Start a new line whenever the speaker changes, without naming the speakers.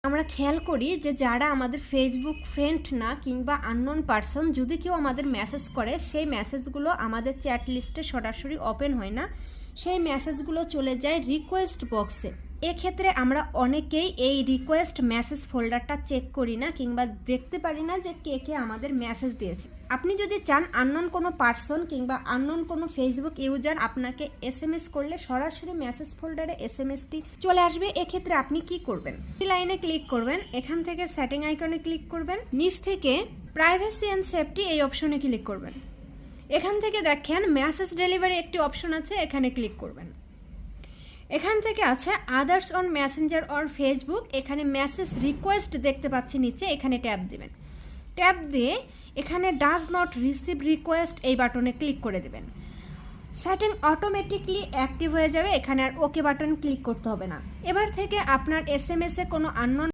আমরা খেয়াল করি যে যারা আমাদের ফেসবুক ফ্রেন্ড না কিংবা আননোন পারসন, যদি কেউ আমাদের মেসেজ করে সেই মেসেজগুলো আমাদের চ্যাট লিস্টে সরাসরি ওপেন হয় না, সেই মেসেজগুলো চলে যায় রিকোয়েস্ট বক্সে। এক্ষেত্রে আমরা অনেকেই এই রিকোয়েস্ট মেসেজ ফোল্ডারটা চেক করি না কিংবা দেখতে পারি না যে কে কে আমাদের মেসেজ দিয়েছে। আপনি যদি চান আননোন কোনো পারসন কিংবা আননোন কোনো ফেসবুক ইউজার আপনাকে এসএমএস করলে সরাসরি মেসেজ ফোল্ডারে এসএমএসটি চলে আসবে, এক্ষেত্রে আপনি কি করবেন? এই লাইনে ক্লিক করবেন, এখান থেকে সেটিং আইকনে ক্লিক করবেন, নিচ থেকে প্রাইভেসি অ্যান্ড সেফটি এই অপশনে ক্লিক করবেন। এখান থেকে দেখেন মেসেজ ডেলিভারি একটি অপশন আছে, এখানে ক্লিক করবেন। এখান থেকে আছে others on Messenger or Facebook, এখানে মেসেজ রিকোয়েস্ট দেখতে পাচ্ছি নিচে, এখানে ট্যাপ দিবেন। ট্যাপ দিয়ে এখানে ডাজ নট রিসিভ রিকোয়েস্ট এই বাটনে ক্লিক করে দেবেন। সেটিং অটোমেটিকলি অ্যাক্টিভ হয়ে যাবে, এখানে আর ওকে বাটন ক্লিক করতে হবে না। এবার থেকে আপনার এসএমএসে কোনো আননোন